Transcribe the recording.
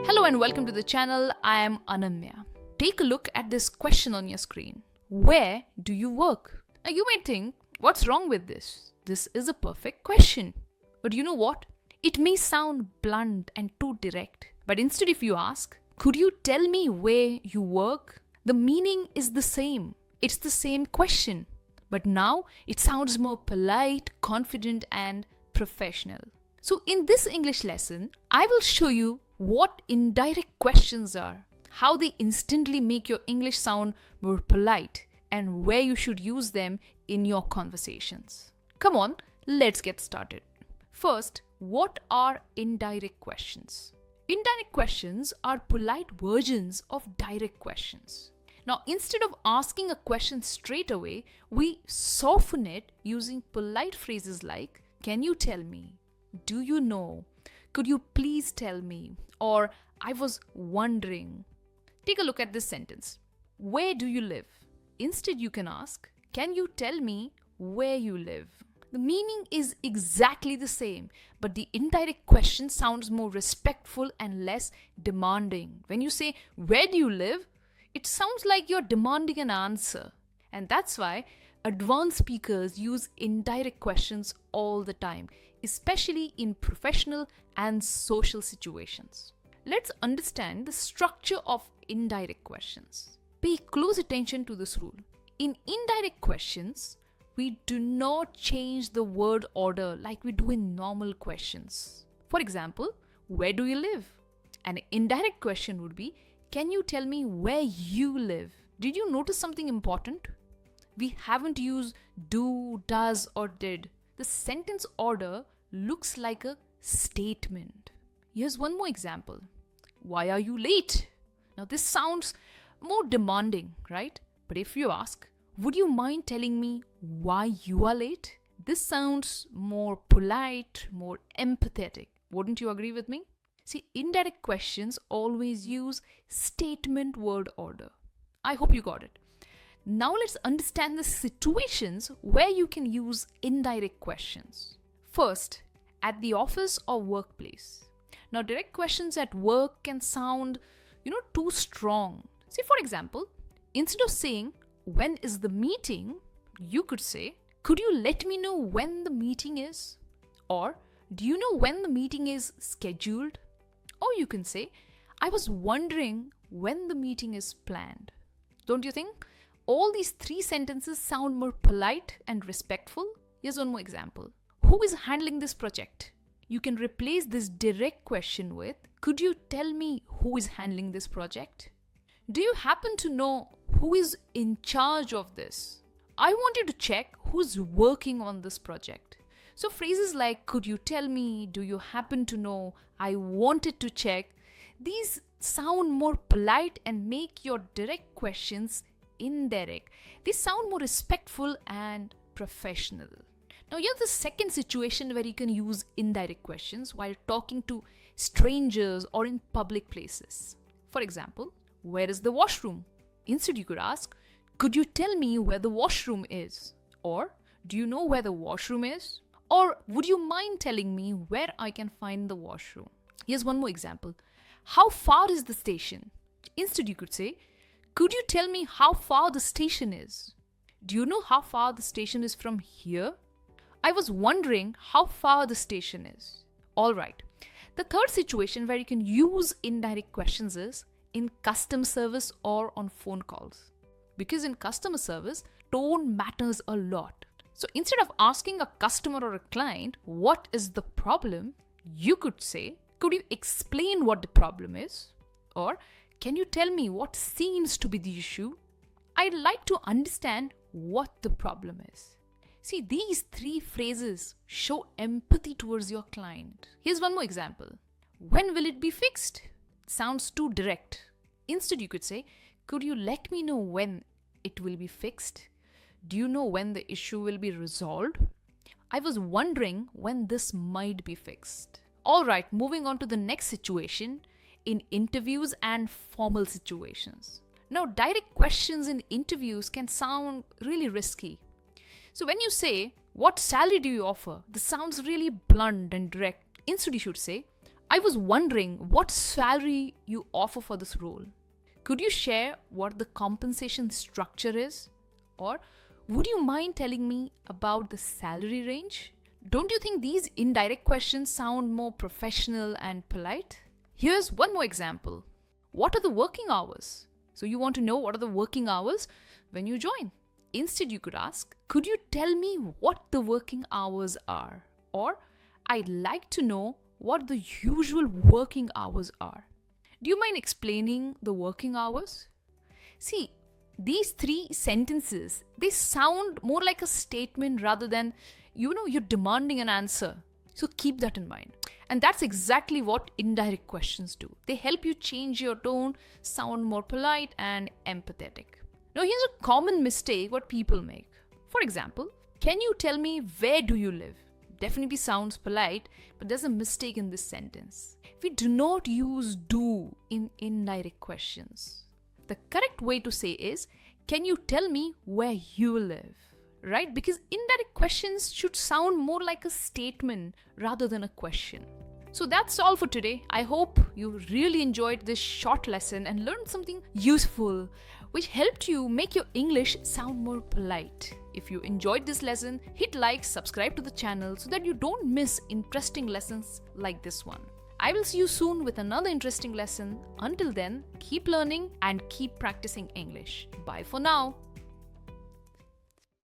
Hello and welcome to the channel. I am Ananya. Take a look at this question on your screen. Where do you work? Now you may think, what's wrong with this? This is a perfect question. But you know what? It may sound blunt and too direct. But instead if you ask, could you tell me where you work? The meaning is the same. It's the same question. But now it sounds more polite, confident and professional. So in this English lesson, I will show you what indirect questions are, how they instantly make your English sound more polite, and where you should use them in your conversations. Come on, let's get started. First, what are indirect questions? Indirect questions are polite versions of direct questions. Now, instead of asking a question straight away, we soften it using polite phrases like, can you tell me? Do you know? Could you please tell me? Or I was wondering. Take a look at this sentence. Where do you live? Instead, you can ask, can you tell me where you live? The meaning is exactly the same, but the indirect question sounds more respectful and less demanding. When you say, where do you live? It sounds like you're demanding an answer. And that's why advanced speakers use indirect questions all the time, especially in professional and social situations. Let's understand the structure of indirect questions. Pay close attention to this rule. In indirect questions, we do not change the word order like we do in normal questions. For example, where do you live? An indirect question would be, can you tell me where you live? Did you notice something important? We haven't used do, does, or did. The sentence order looks like a statement. Here's one more example. Why are you late? Now this sounds more demanding, right? But if you ask, would you mind telling me why you are late? This sounds more polite, more empathetic. Wouldn't you agree with me? See, indirect questions always use statement word order. I hope you got it. Now let's understand the situations where you can use indirect questions. First, at the office or workplace. Now, direct questions at work can sound, too strong. See, for example, instead of saying, when is the meeting? You could say, could you let me know when the meeting is? Or, do you know when the meeting is scheduled? Or you can say, I was wondering when the meeting is planned. Don't you think? All these three sentences sound more polite and respectful. Here's one more example. Who is handling this project? You can replace this direct question with, could you tell me who is handling this project? Do you happen to know who is in charge of this? I want you to check who's working on this project. So phrases like, could you tell me? Do you happen to know? I wanted to check. These sound more polite and make your direct questions indirect. They sound more respectful and professional. Now here's the second situation where you can use indirect questions while talking to strangers or in public places. For example, where is the washroom? Instead you could ask, could you tell me where the washroom is? Or, do you know where the washroom is? Or, would you mind telling me where I can find the washroom? Here's one more example. How far is the station? Instead you could say, could you tell me how far the station is? Do you know how far the station is from here? I was wondering how far the station is. Alright. The third situation where you can use indirect questions is in customer service or on phone calls. Because in customer service, tone matters a lot. So instead of asking a customer or a client, what is the problem? You could say, could you explain what the problem is? Or, can you tell me what seems to be the issue? I'd like to understand what the problem is. See, these three phrases show empathy towards your client. Here's one more example. When will it be fixed? Sounds too direct. Instead, you could say, could you let me know when it will be fixed? Do you know when the issue will be resolved? I was wondering when this might be fixed. Alright, moving on to the next situation in interviews and formal situations. Now, direct questions in interviews can sound really risky. So when you say, What salary do you offer? This sounds really blunt and direct. Instead, you should say, I was wondering what salary you offer for this role. Could you share what the compensation structure is? Or would you mind telling me about the salary range? Don't you think these indirect questions sound more professional and polite? Here's one more example. What are the working hours? So you want to know what are the working hours when you join. Instead, you could ask, could you tell me what the working hours are? Or I'd like to know what the usual working hours are. Do you mind explaining the working hours? See, these three sentences, they sound more like a statement rather than, you're demanding an answer. So keep that in mind. And that's exactly what indirect questions do. They help you change your tone, sound more polite and empathetic. Now, here's a common mistake what people make. For example, can you tell me where do you live? Definitely sounds polite, but there's a mistake in this sentence. We do not use do in indirect questions. The correct way to say is, can you tell me where you live? Right? Because indirect questions should sound more like a statement rather than a question. So that's all for today. I hope you really enjoyed this short lesson and learned something useful, which helped you make your English sound more polite. If you enjoyed this lesson, hit like, subscribe to the channel so that you don't miss interesting lessons like this one. I will see you soon with another interesting lesson. Until then, keep learning and keep practicing English. Bye for now.